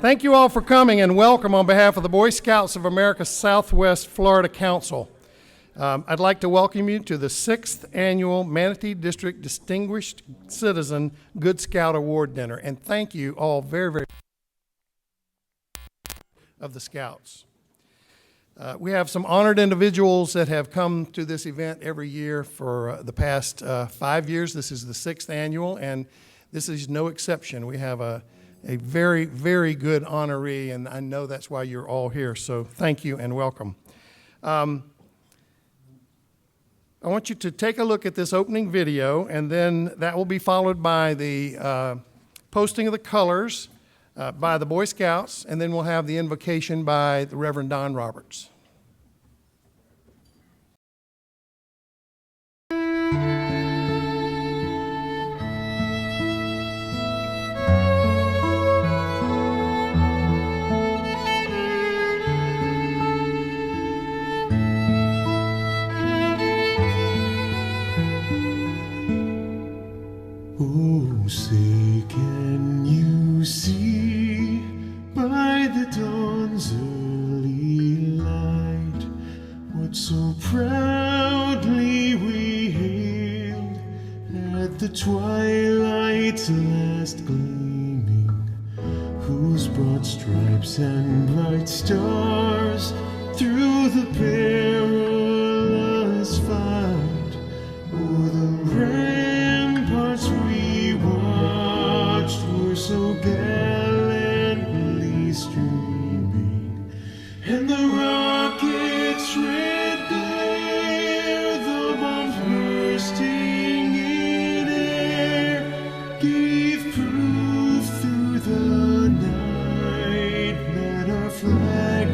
Thank you all for coming and welcome on behalf of the Boy Scouts of America Southwest Florida Council. I'd like to welcome you to the 6th Annual Manatee District Distinguished Citizen Good Scout Award Dinner. And thank you all very, very of the Scouts. We have some honored individuals that have come to this event every year for the past 5 years. This is the 6th annual, and this is no exception. We have a very, very good honoree, and I know that's why you're all here, so thank you and welcome. I want you to take a look at this opening video, and then that will be followed by the posting of the colors by the Boy Scouts, and then we'll have the invocation by the Reverend Don Roberts. Oh, say can you see by the dawn's early light what so proudly we hailed at the twilight's last gleaming, whose broad stripes and bright stars through the perilous fight o'er the ramparts we watched were so gallantly streaming, and the rockets' red glare, the bombs bursting in air, gave proof through the night that our flag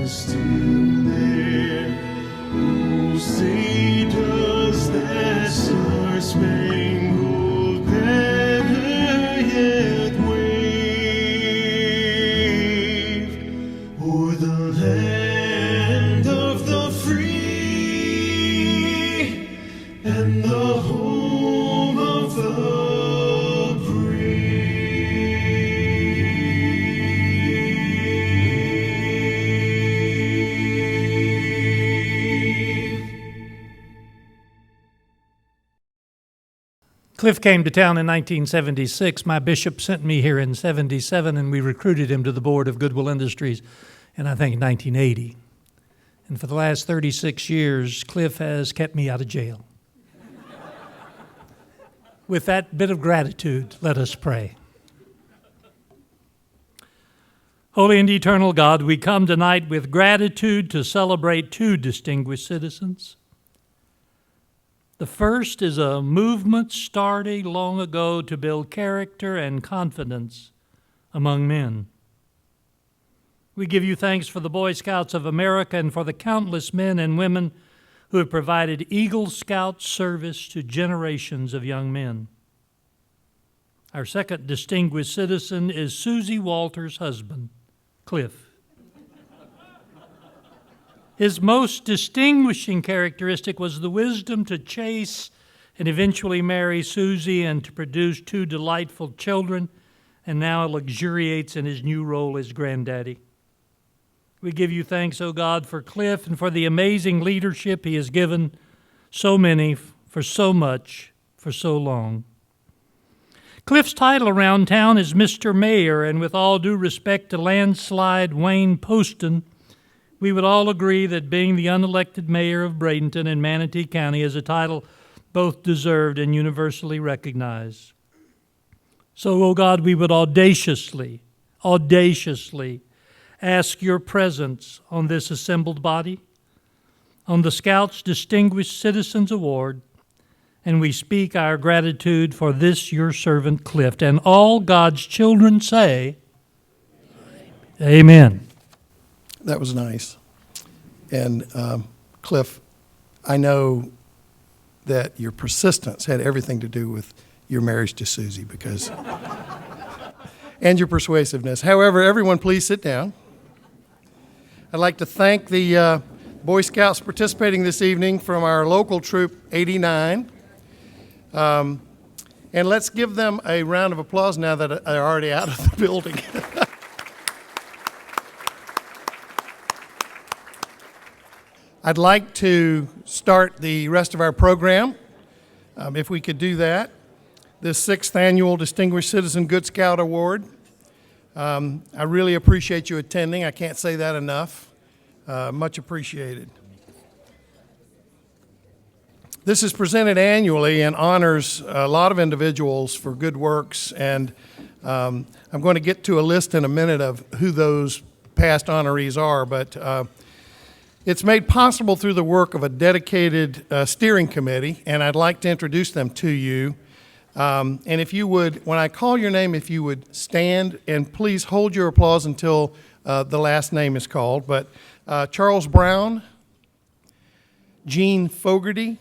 was still there. Oh, say does that star-spangled banner yet wave o'er the land of the free and the home of the brave? Cliff came to town in 1976. My bishop sent me here in 77, and we recruited him to the board of Goodwill Industries in, I think, 1980. And for the last 36 years, Cliff has kept me out of jail. With that bit of gratitude, let us pray. Holy and eternal God, we come tonight with gratitude to celebrate two distinguished citizens. The first is a movement started long ago to build character and confidence among men. We give you thanks for the Boy Scouts of America and for the countless men and women who have provided Eagle Scout service to generations of young men. Our second distinguished citizen is Susie Walter's husband, Cliff. His most distinguishing characteristic was the wisdom to chase and eventually marry Susie and to produce two delightful children, and now luxuriates in his new role as granddaddy. We give you thanks, O God, for Cliff and for the amazing leadership he has given so many for so much for so long. Cliff's title around town is Mr. Mayor, and with all due respect to landslide Wayne Poston, we would all agree that being the unelected mayor of Bradenton in Manatee County is a title both deserved and universally recognized. So, O God, we would audaciously ask your presence on this assembled body, on the Scouts Distinguished Citizens Award, and we speak our gratitude for this your servant Cliff. And all God's children say, Amen. That was nice. And Cliff, I know that your persistence had everything to do with your marriage to Susie because, and your persuasiveness. However, everyone please sit down. I'd like to thank the Boy Scouts participating this evening from our local troop 89. And let's give them a round of applause now that they're already out of the building. I'd like to start the rest of our program, if we could do that. This 6th Annual Distinguished Citizen Good Scout Award. I really appreciate you attending. I can't say that enough. Much appreciated. This is presented annually and honors a lot of individuals for good works, and I'm going to get to a list in a minute of who those past honorees are, but it's made possible through the work of a dedicated steering committee, and I'd like to introduce them to you. And if you would, when I call your name, if you would stand, and please hold your applause until the last name is called. But Charles Brown, Gene Fogarty,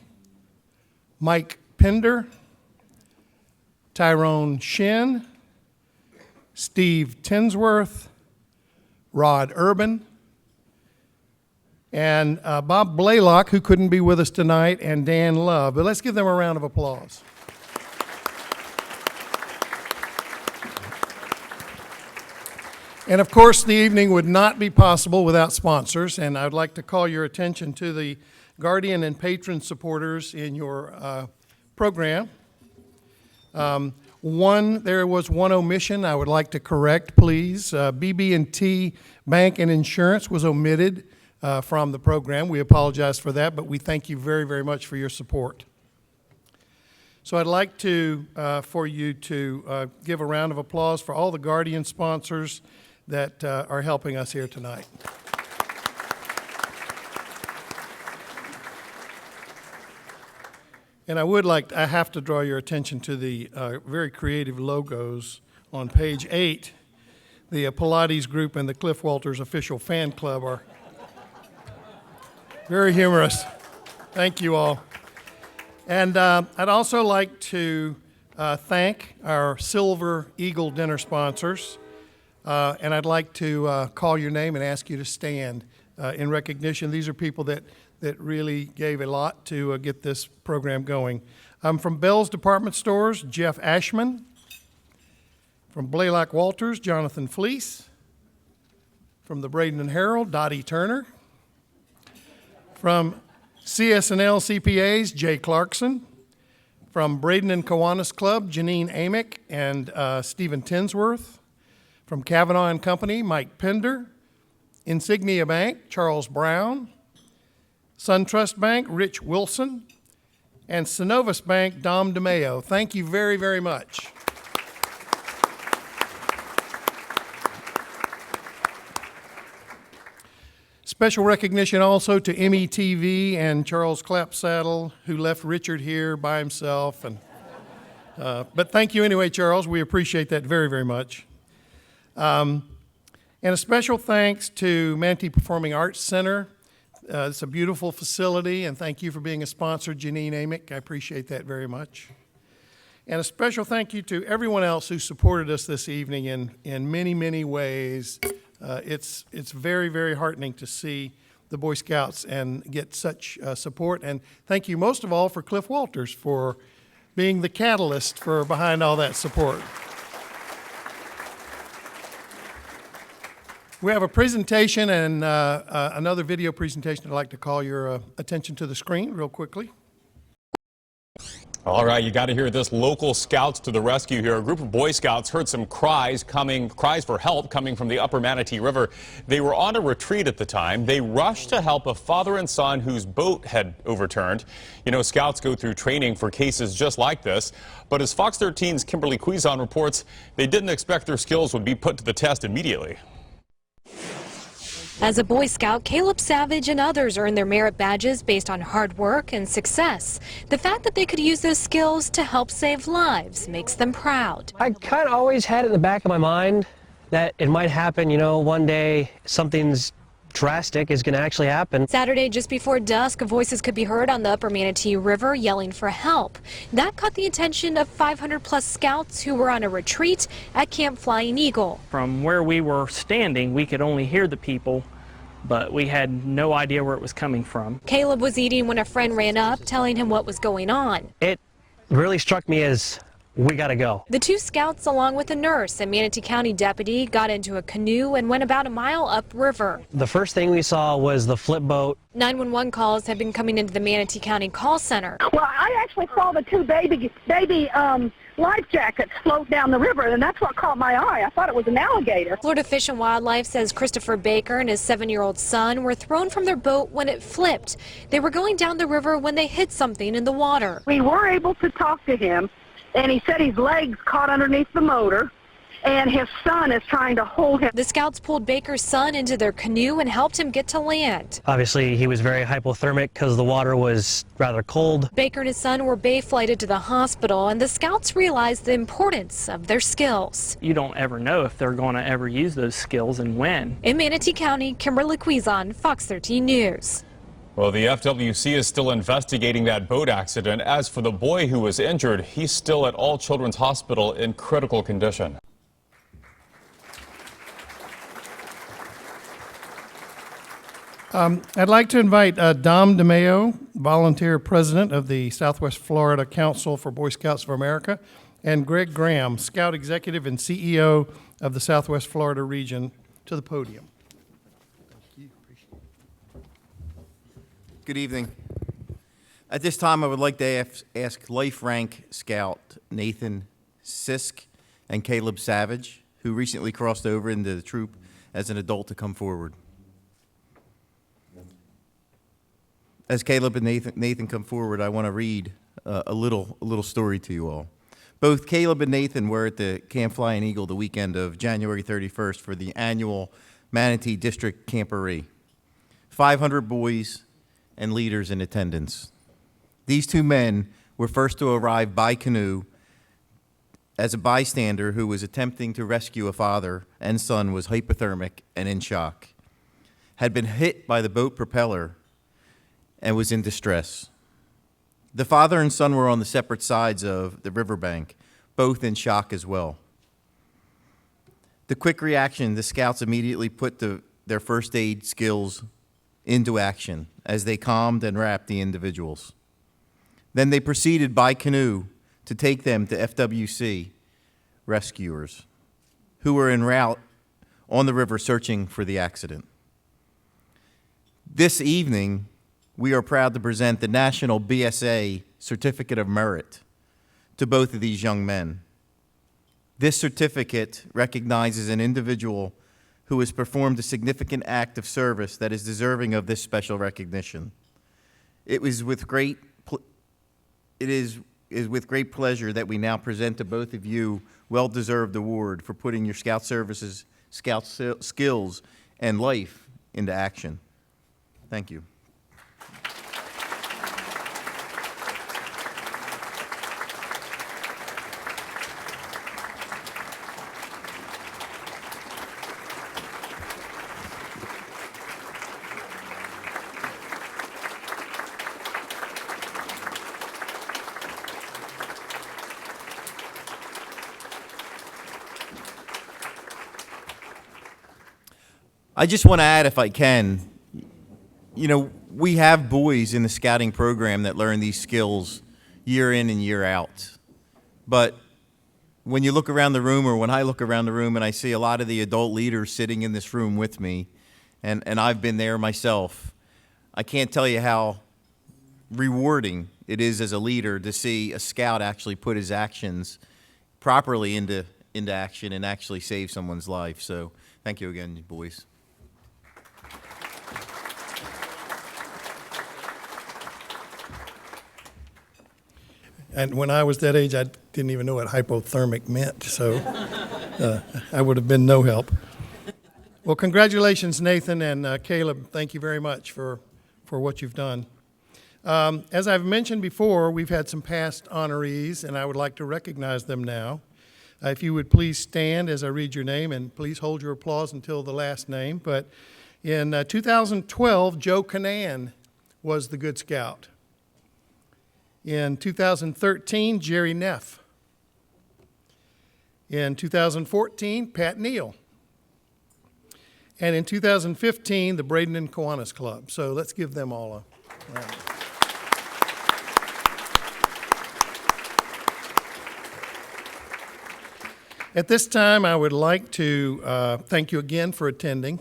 Mike Pender, Tyrone Shin, Steve Tinsworth, Rod Urban, and Bob Blaylock, who couldn't be with us tonight, and Dan Love. But let's give them a round of applause. And of course, the evening would not be possible without sponsors, and I'd like to call your attention to the guardian and patron supporters in your program. There was one omission I would like to correct, please. BB&T Bank and Insurance was omitted from the program. We apologize for that, but we thank you very, very much for your support. So I'd like to, for you to give a round of applause for all the guardian sponsors that are helping us here tonight. And I have to draw your attention to the very creative logos on page 8. The Pilates group and the Cliff Walters official fan club are very humorous. Thank you all. And I'd also like to thank our Silver Eagle dinner sponsors. And I'd like to call your name and ask you to stand in recognition. These are people that really gave a lot to get this program going. From Bell's Department Stores, Jeff Ashman. From Blaylock Walters, Jonathan Fleece. From the Braden and Herald, Dottie Turner. From CS&L CPAs, Jay Clarkson. From Braden and Kiwanis Club, Janine Amick and Stephen Tinsworth. From Kavanaugh and Company, Mike Pender. Insignia Bank, Charles Brown. SunTrust Bank, Rich Wilson. And Synovus Bank, Dom DeMeo. Thank you very, very much. Special recognition also to METV and Charles Clapsaddle, who left Richard here by himself. But thank you anyway, Charles. We appreciate that very, very much. And a special thanks to Manatee Performing Arts Center. It's a beautiful facility, and thank you for being a sponsor, Janine Amick. I appreciate that very much. And a special thank you to everyone else who supported us this evening in many, many ways. It's very, very heartening to see the Boy Scouts and get such support. And thank you most of all for Cliff Walters for being the catalyst for behind all that support. We have a presentation and another video presentation. I'd like to call your attention to the screen real quickly. All right, you got to hear this. Local scouts to the rescue here. A group of Boy Scouts heard some cries for help coming from the upper Manatee River. They were on a retreat at the time. They rushed to help a father and son whose boat had overturned. You know, scouts go through training for cases just like this. But as Fox 13's Kimberly Quizon reports, they didn't expect their skills would be put to the test immediately. As a Boy Scout, Caleb Savage and others earned their merit badges based on hard work and success. The fact that they could use those skills to help save lives makes them proud. I kind of always had it in the back of my mind that it might happen, you know, one day something's drastic is going to actually happen. Saturday, just before dusk, voices could be heard on the Upper Manatee River yelling for help. That caught the attention of 500-plus scouts who were on a retreat at Camp Flying Eagle. From where we were standing, we could only hear the people, but we had no idea where it was coming from. Caleb was eating when a friend ran up, telling him what was going on. It really struck me as, we got to go. The two scouts, along with a nurse and Manatee County deputy, got into a canoe and went about a mile upriver. The first thing we saw was the flip boat. 911 calls have been coming into the Manatee County call center. Well, I actually saw the two baby life jackets float down the river, and that's what caught my eye. I thought it was an alligator. Florida Fish and Wildlife says Christopher Baker and his 7-year-old son were thrown from their boat when it flipped. They were going down the river when they hit something in the water. We were able to talk to him, and he said his legs caught underneath the motor, and his son is trying to hold him. The scouts pulled Baker's son into their canoe and helped him get to land. Obviously, he was very hypothermic because the water was rather cold. Baker and his son were bay flighted to the hospital, and the scouts realized the importance of their skills. You don't ever know if they're going to ever use those skills and when. In Manatee County, Kimberly Quizon, Fox 13 News. Well, the FWC is still investigating that boat accident. As for the boy who was injured, he's still at All Children's Hospital in critical condition. I'd like to invite Dom DeMeo, volunteer president of the Southwest Florida Council for Boy Scouts of America, and Greg Graham, scout executive and CEO of the Southwest Florida region, to the podium. Good evening. At this time, I would like to ask Life Rank Scout Nathan Sisk and Caleb Savage, who recently crossed over into the troop as an adult, to come forward. As Caleb and Nathan come forward, I want to read a little story to you all. Both Caleb and Nathan were at the Camp Flying Eagle the weekend of January 31st for the annual Manatee District Camporee. 500 boys and leaders in attendance. These two men were first to arrive by canoe as a bystander who was attempting to rescue a father and son was hypothermic and in shock, had been hit by the boat propeller, and was in distress. The father and son were on the separate sides of the riverbank, both in shock as well. The quick reaction, the scouts immediately put their first aid skills into action as they calmed and wrapped the individuals. Then they proceeded by canoe to take them to FWC rescuers who were en route on the river searching for the accident. This evening, we are proud to present the National BSA Certificate of Merit to both of these young men. This certificate recognizes an individual who has performed a significant act of service that is deserving of this special recognition. It is with great pleasure that we now present to both of you well-deserved award for putting your scout services, scout skills, and life into action. Thank you. I just want to add, if I can, you know, we have boys in the scouting program that learn these skills year in and year out. But when you look around the room, or when I look around the room and I see a lot of the adult leaders sitting in this room with me, and I've been there myself, I can't tell you how rewarding it is as a leader to see a scout actually put his actions properly into action and actually save someone's life. So thank you again, boys. And when I was that age, I didn't even know what hypothermic meant, so I would have been no help. Well, congratulations, Nathan and Caleb. Thank you very much for what you've done. As I've mentioned before, we've had some past honorees, and I would like to recognize them now. If you would please stand as I read your name, and please hold your applause until the last name. But in 2012, Joe Canan was the Good Scout. In 2013, Jerry Neff. In 2014, Pat Neal. And in 2015, the Braden and Kiwanis Club. So let's give them all a round. At this time, I would like to thank you again for attending,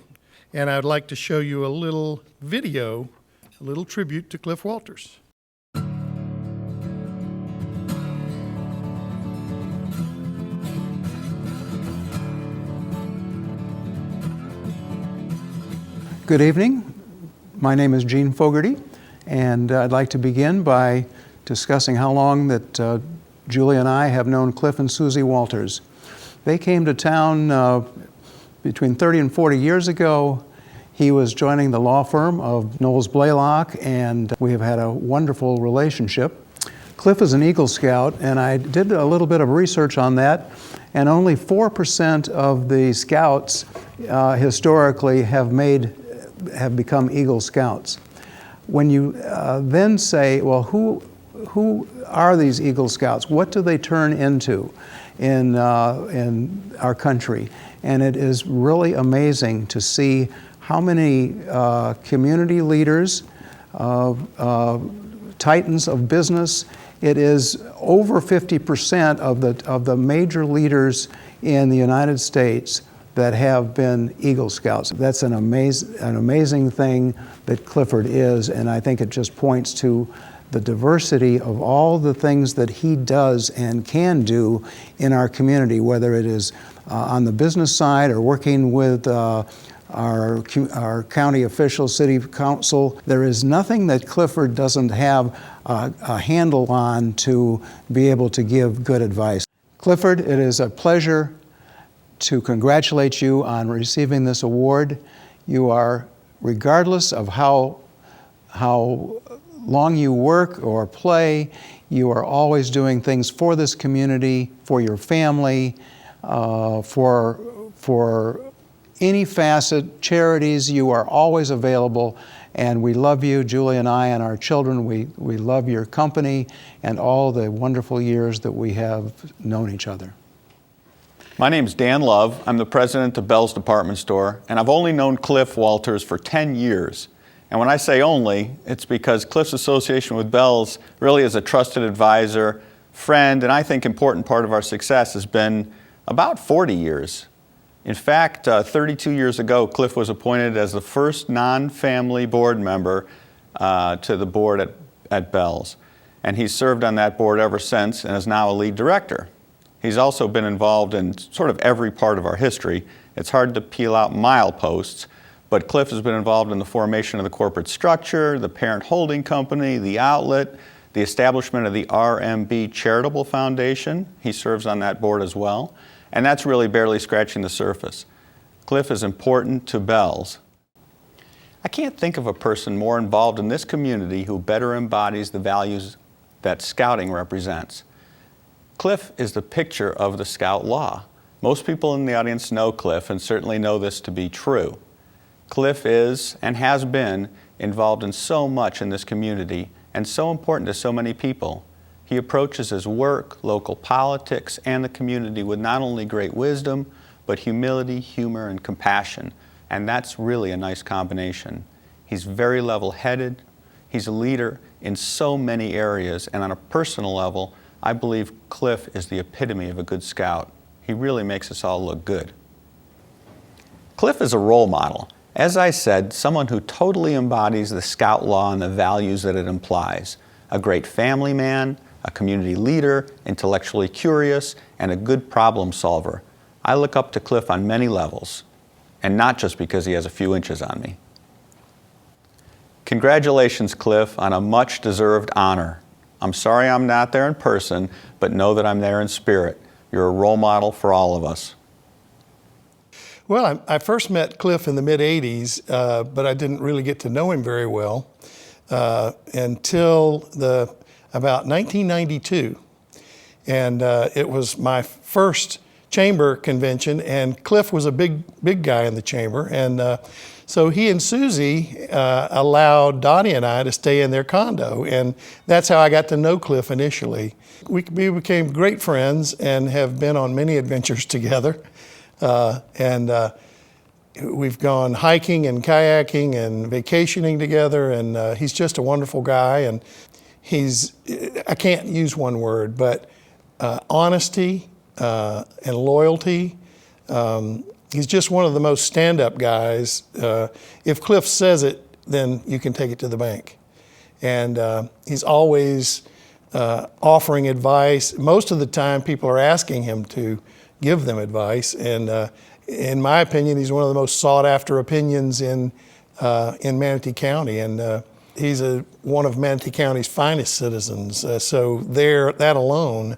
and I would like to show you a little video, a little tribute to Cliff Walters. Good evening. My name is Gene Fogarty, and I'd like to begin by discussing how long that Julie and I have known Cliff and Susie Walters. They came to town between 30 and 40 years ago. He was joining the law firm of Knowles Blaylock, and we have had a wonderful relationship. Cliff is an Eagle Scout, and I did a little bit of research on that, and only 4% of the Scouts historically have become Eagle Scouts. When you then say, well, who are these Eagle Scouts? What do they turn into in our country? And it is really amazing to see how many community leaders, titans of business. It is over 50% of the major leaders in the United States that have been Eagle Scouts. That's an amazing thing that Clifford is, and I think it just points to the diversity of all the things that he does and can do in our community, whether it is on the business side or working with our county officials, city council. There is nothing that Clifford doesn't have a handle on to be able to give good advice. Clifford, it is a pleasure to congratulate you on receiving this award. You are, regardless of how long you work or play, you are always doing things for this community, for your family, for any facet, charities. You are always available, and we love you, Julie and I and our children. We love your company and all the wonderful years that we have known each other. My name's Dan Love. I'm the president of Bell's Department Store, and I've only known Cliff Walters for 10 years. And when I say only, it's because Cliff's association with Bell's really is a trusted advisor, friend, and I think important part of our success has been about 40 years. In fact, 32 years ago, Cliff was appointed as the first non-family board member to the board at Bell's. And he's served on that board ever since and is now a lead director. He's also been involved in sort of every part of our history. It's hard to peel out mileposts, but Cliff has been involved in the formation of the corporate structure, the parent holding company, the outlet, the establishment of the RMB Charitable Foundation. He serves on that board as well. And that's really barely scratching the surface. Cliff is important to Bell's. I can't think of a person more involved in this community who better embodies the values that Scouting represents. Cliff is the picture of the Scout law. Most people in the audience know Cliff and certainly know this to be true. Cliff is and has been involved in so much in this community and so important to so many people. He approaches his work, local politics, and the community with not only great wisdom, but humility, humor, and compassion. And that's really a nice combination. He's very level-headed. He's a leader in so many areas, and on a personal level, I believe Cliff is the epitome of a good Scout. He really makes us all look good. Cliff is a role model. As I said, someone who totally embodies the Scout law and the values that it implies. A great family man, a community leader, intellectually curious, and a good problem solver. I look up to Cliff on many levels, and not just because he has a few inches on me. Congratulations, Cliff, on a much-deserved honor. I'm sorry I'm not there in person, but know that I'm there in spirit. You're a role model for all of us. Well, I first met Cliff in the mid-'80s, but I didn't really get to know him very well until about 1992. And it was my first chamber convention, and Cliff was a big guy in the chamber, and so he and Susie allowed Dottie and I to stay in their condo, and that's how I got to know Cliff initially. We became great friends and have been on many adventures together, and we've gone hiking and kayaking and vacationing together, and he's just a wonderful guy, and I can't use one word, but honesty and loyalty. He's just one of the most stand-up guys. If Cliff says it, then you can take it to the bank. And he's always offering advice. Most of the time, people are asking him to give them advice. And in my opinion, he's one of the most sought-after opinions in Manatee County. And he's one of Manatee County's finest citizens. So that alone.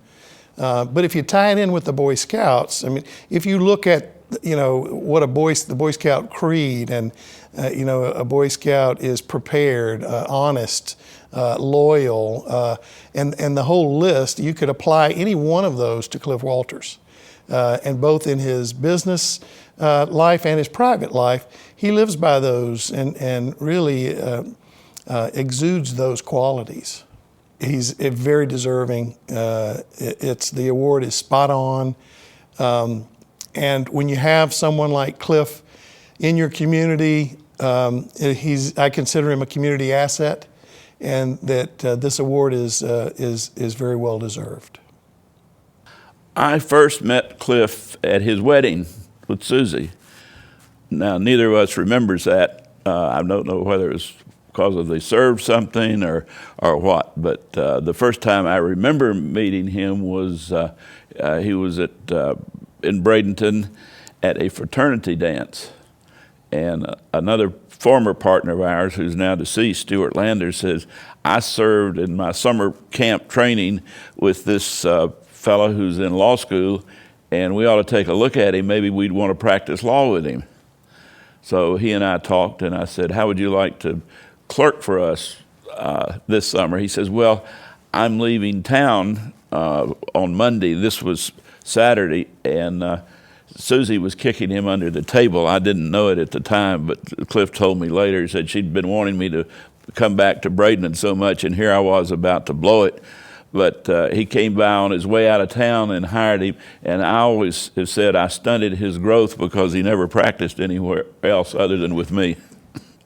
But if you tie it in with the Boy Scouts, I mean, if you look at what the Boy Scout creed, and a Boy Scout is prepared, honest, loyal, and the whole list, you could apply any one of those to Cliff Walters. And both in his business life and his private life, he lives by those and really exudes those qualities. He's very deserving. The award is spot on. And when you have someone like Cliff in your community, I consider him a community asset, and that this award is very well deserved. I first met Cliff at his wedding with Susie. Now, neither of us remembers that. I don't know whether it was because they served something or what, but the first time I remember meeting him was he was in Bradenton at a fraternity dance. And another former partner of ours, who's now deceased, Stuart Lander, says, I served in my summer camp training with this fellow who's in law school, and we ought to take a look at him. Maybe we'd want to practice law with him. So he and I talked, and I said, how would you like to clerk for us this summer? He says, well, I'm leaving town on Monday. This was Saturday, and Susie was kicking him under the table. I didn't know it at the time, but Cliff told me later. He said she'd been wanting me to come back to Bradenton so much, and here I was about to blow it. But he came by on his way out of town and hired him, and I always have said I stunted his growth because he never practiced anywhere else other than with me.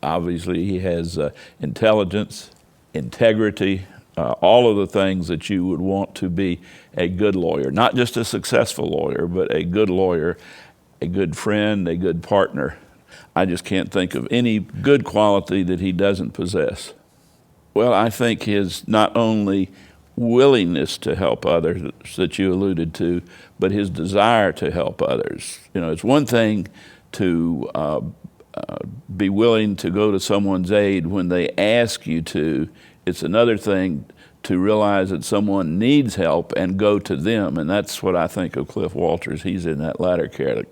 Obviously, he has intelligence, integrity, all of the things that you would want to be a good lawyer. Not just a successful lawyer, but a good lawyer, a good friend, a good partner. I just can't think of any good quality that he doesn't possess. Well, I think his not only willingness to help others that you alluded to, but his desire to help others. It's one thing to be willing to go to someone's aid when they ask you to. It's another thing to realize that someone needs help and go to them, and that's what I think of Cliff Walters. He's in that latter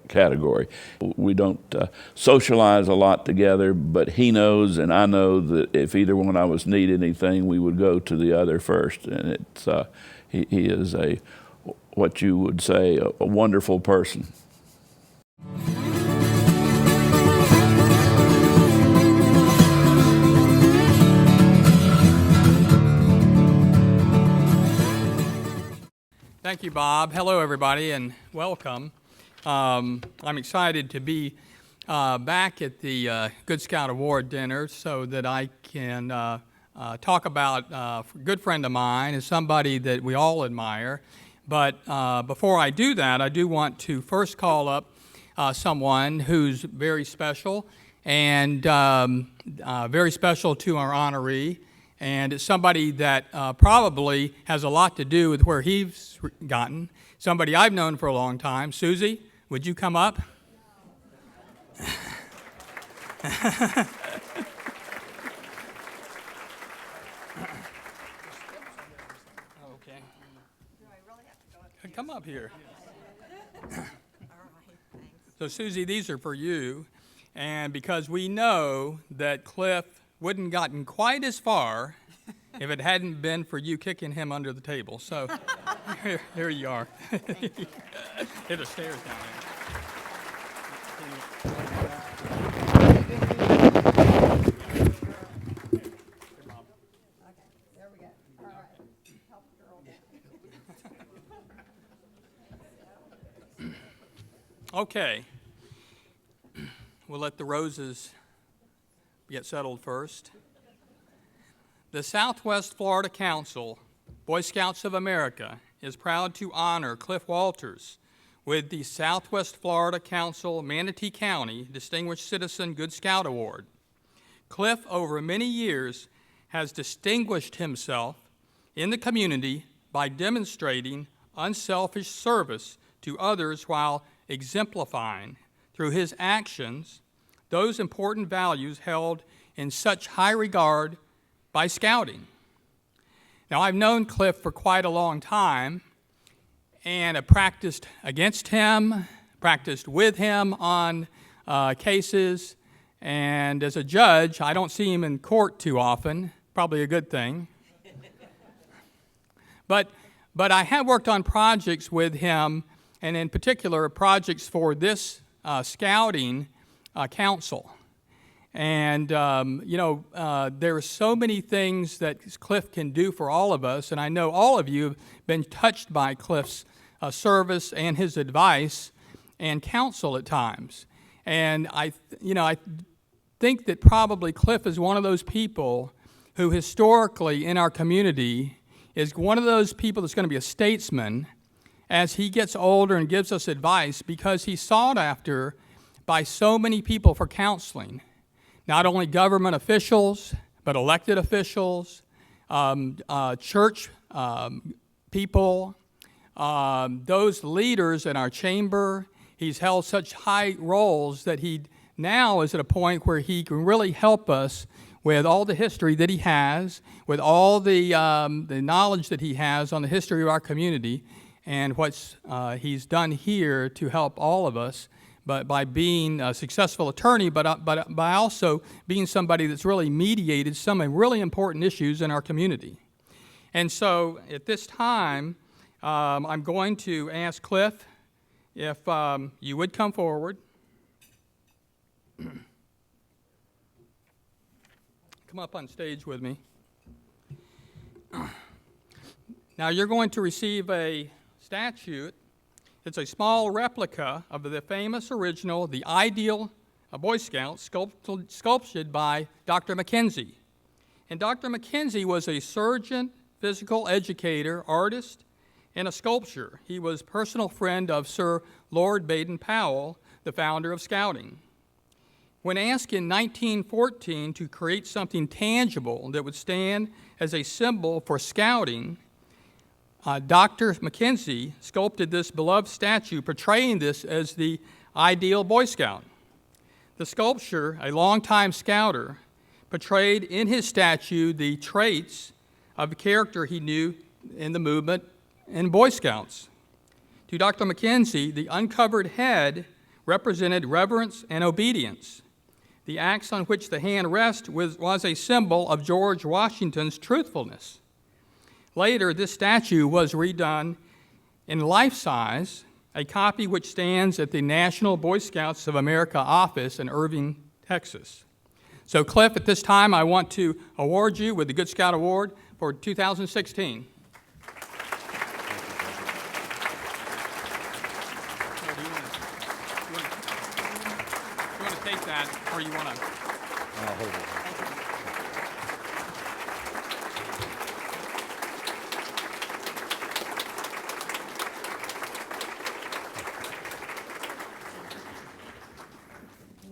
category. We don't socialize a lot together, but he knows and I know that if either one of us need anything, we would go to the other first, and it's he is what you would say, a wonderful person. Thank you, Bob. Hello, everybody, and welcome. I'm excited to be back at the Good Scout Award dinner so that I can talk about a good friend of mine and somebody that we all admire. But before I do that, I do want to first call up someone who's very special and very special to our honoree. And it's somebody that probably has a lot to do with where he's gotten. Somebody I've known for a long time. Susie, would you come up? Okay. Come up here. So, Susie, these are for you. And because we know that Cliff wouldn't gotten quite as far if it hadn't been for you kicking him under the table. So Here you are. Hit the stairs down there. Okay. We'll let the roses get settled first. The Southwest Florida Council, Boy Scouts of America, is proud to honor Cliff Walters with the Southwest Florida Council Manatee County Distinguished Citizen Good Scout Award. Cliff, over many years, has distinguished himself in the community by demonstrating unselfish service to others while exemplifying through his actions those important values held in such high regard by scouting. Now, I've known Cliff for quite a long time, and have practiced against him, practiced with him on cases, and as a judge, I don't see him in court too often, probably a good thing. But I have worked on projects with him, and in particular, projects for this scouting council. And, there are so many things that Cliff can do for all of us, and I know all of you have been touched by Cliff's service and his advice and counsel at times. And I think that probably Cliff is one of those people who historically in our community is one of those people that's going to be a statesman as he gets older and gives us advice, because he's sought after by so many people for counseling. Not only government officials, but elected officials, church people, those leaders in our chamber. He's held such high roles that he now is at a point where he can really help us with all the history that he has, with all the knowledge that he has on the history of our community, and what he's done here to help all of us. But by being a successful attorney, but by also being somebody that's really mediated some really important issues in our community. And so at this time, I'm going to ask Cliff if you would come forward. Come up on stage with me. Now you're going to receive a statue. It's a small replica of the famous original, the ideal Boy Scout, sculptured by Dr. Mackenzie. And Dr. Mackenzie was a surgeon, physical educator, artist, and a sculptor. He was a personal friend of Sir Lord Baden-Powell, the founder of Scouting. When asked in 1914 to create something tangible that would stand as a symbol for Scouting, Dr. Mackenzie sculpted this beloved statue portraying this as the ideal Boy Scout. The sculptor, a longtime Scouter, portrayed in his statue the traits of the character he knew in the movement in Boy Scouts. To Dr. Mackenzie, the uncovered head represented reverence and obedience. The axe on which the hand rests was a symbol of George Washington's truthfulness. Later, this statue was redone in life-size, a copy which stands at the National Boy Scouts of America office in Irving, Texas. So, Cliff, at this time, I want to award you with the Good Scout Award for 2016. You want to take that, or you want to? I'll hold it.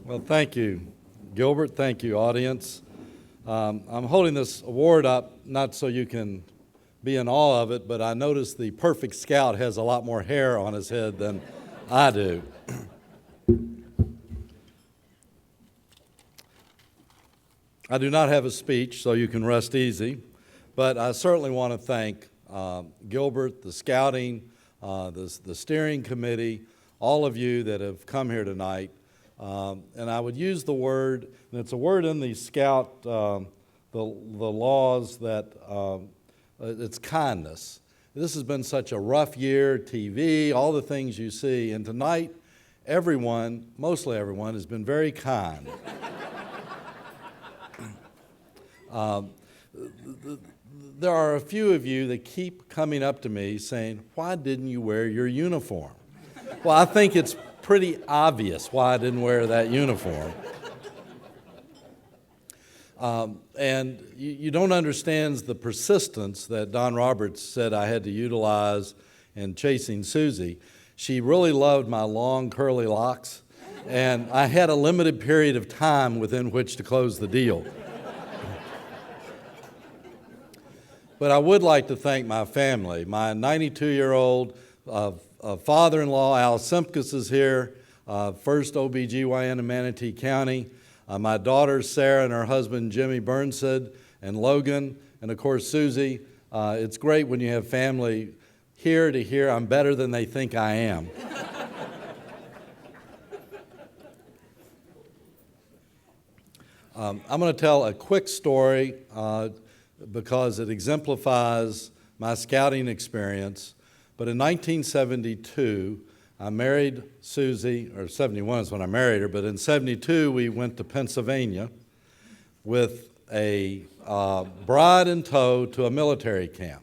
Well, thank you, Gilbert. Thank you, audience. I'm holding this award up not so you can be in awe of it, but I noticed the perfect scout has a lot more hair on his head than I do. I do not have a speech, so you can rest easy, but I certainly want to thank Gilbert, the scouting, the steering committee, all of you that have come here tonight. And I would use the word, and it's a word in the Scout, the laws that it's kindness. This has been such a rough year, TV, all the things you see, and tonight, everyone, mostly everyone, has been very kind. There are a few of you that keep coming up to me saying, "Why didn't you wear your uniform?" Well, I think it's pretty obvious why I didn't wear that uniform. And you don't understand the persistence that Don Roberts said I had to utilize in chasing Susie. She really loved my long curly locks, and I had a limited period of time within which to close the deal. But I would like to thank my family. My 92-year-old father-in-law, Al Simpkins, is here, first OBGYN in Manatee County. My daughters, Sarah and her husband, Jimmy Burnside, and Logan, and of course, Susie. It's great when you have family here to hear I'm better than they think I am. I'm going to tell a quick story because it exemplifies my scouting experience. But in 1972, I married Susie, or 71 is when I married her, but in 72 we went to Pennsylvania with a bride in tow to a military camp.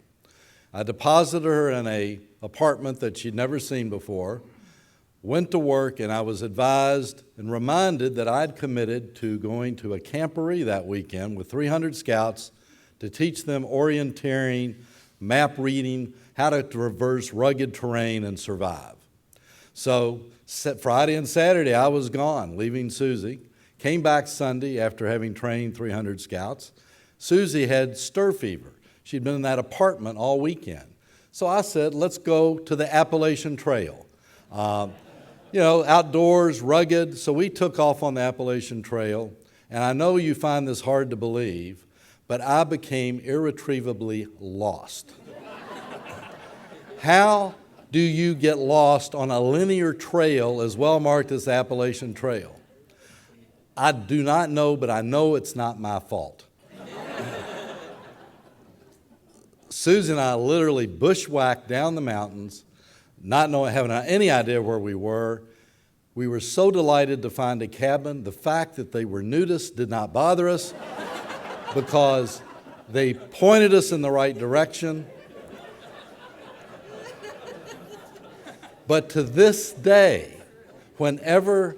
I deposited her in an apartment that she'd never seen before, went to work, and I was advised and reminded that I'd committed to going to a camporee that weekend with 300 scouts to teach them orienteering, map reading, how to traverse rugged terrain and survive. So Friday and Saturday I was gone, leaving Susie. Came back Sunday after having trained 300 scouts. Susie had stir fever. She'd been in that apartment all weekend. So I said, let's go to the Appalachian Trail. Outdoors, rugged. So we took off on the Appalachian Trail. And I know you find this hard to believe, but I became irretrievably lost. How do you get lost on a linear trail as well marked as the Appalachian Trail? I do not know, but I know it's not my fault. Susan and I literally bushwhacked down the mountains, not knowing, having any idea where we were. We were so delighted to find a cabin. The fact that they were nudists did not bother us because they pointed us in the right direction. But to this day, whenever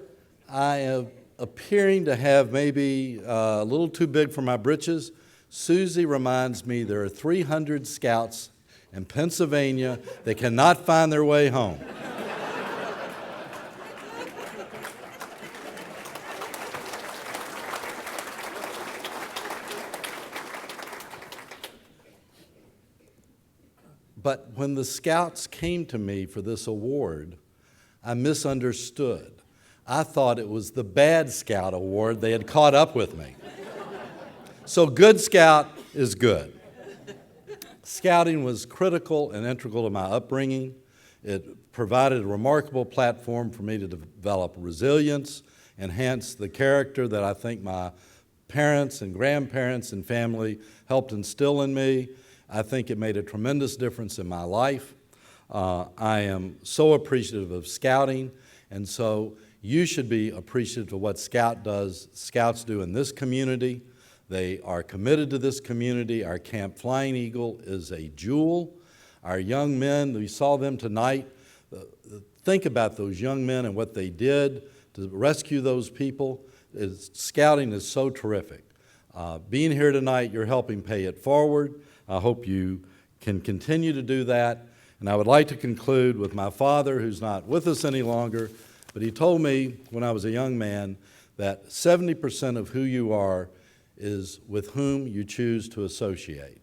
I am appearing to have maybe a little too big for my britches, Susie reminds me there are 300 scouts in Pennsylvania that cannot find their way home. But when the scouts came to me for this award, I misunderstood. I thought it was the Bad Scout Award. They had caught up with me. So Good Scout is good. Scouting was critical and integral to my upbringing. It provided a remarkable platform for me to develop resilience, enhance the character that I think my parents and grandparents and family helped instill in me. I think it made a tremendous difference in my life. I am so appreciative of scouting, and so you should be appreciative of what Scouts do in this community. They are committed to this community. Our Camp Flying Eagle is a jewel. Our young men, we saw them tonight. Think about those young men and what they did to rescue those people. Scouting is so terrific. Being here tonight, you're helping pay it forward. I hope you can continue to do that. And I would like to conclude with my father, who's not with us any longer, but he told me when I was a young man that 70% of who you are is with whom you choose to associate.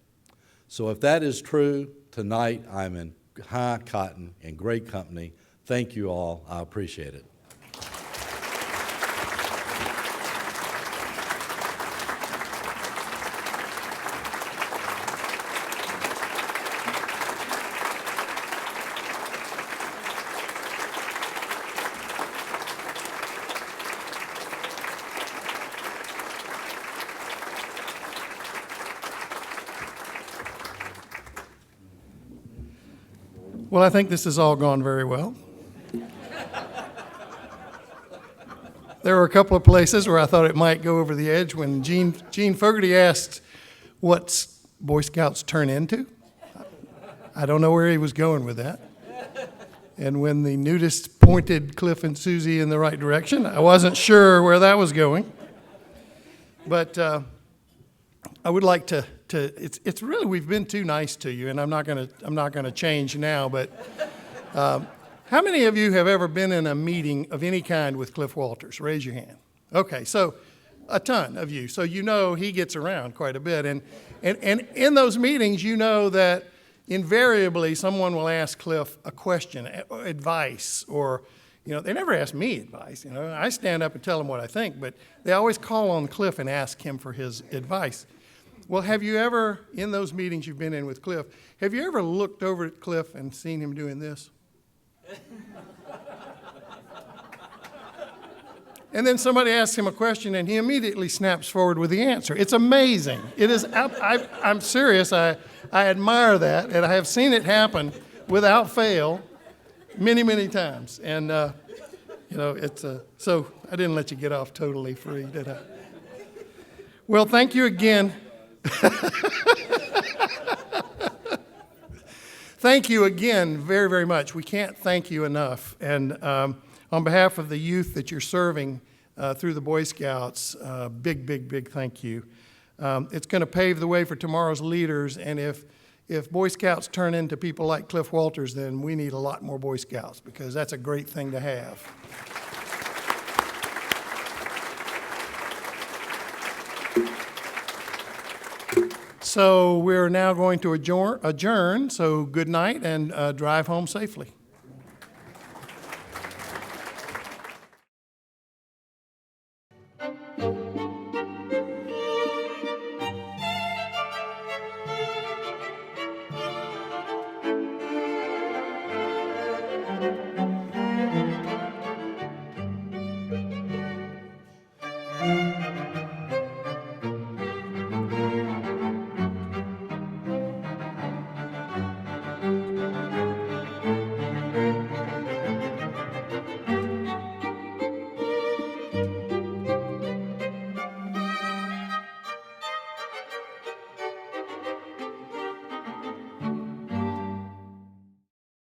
So if that is true, tonight I'm in high cotton and great company. Thank you all. I appreciate it. Well, I think this has all gone very well. There were a couple of places where I thought it might go over the edge when Gene Fogarty asked what Boy Scouts turn into. I don't know where he was going with that. And when the nudist pointed Cliff and Susie in the right direction, I wasn't sure where that was going. But I would like to it's really, we've been too nice to you, and I'm not gonna change now, but how many of you have ever been in a meeting of any kind with Cliff Walters? Raise your hand. Okay, so a ton of you. So you know he gets around quite a bit. And in those meetings, you know that invariably someone will ask Cliff a question, advice, or, you know, they never ask me advice. You know, I stand up and tell them what I think, but they always call on Cliff and ask him for his advice. Well, have you ever, in those meetings you've been in with Cliff, have you ever looked over at Cliff and seen him doing this? And then somebody asks him a question, and he immediately snaps forward with the answer. It's amazing. It is. I'm serious. I admire that, and I have seen it happen without fail many, many times. And you know, it's so I didn't let you get off totally free, did I? Well, thank you again. Thank you again very, very much. We can't thank you enough. And on behalf of the youth that you're serving through the Boy Scouts, big, big, big thank you. It's going to pave the way for tomorrow's leaders, and if Boy Scouts turn into people like Cliff Walters, then we need a lot more Boy Scouts, because that's a great thing to have. So we're now going to adjourn, so good night and drive home safely.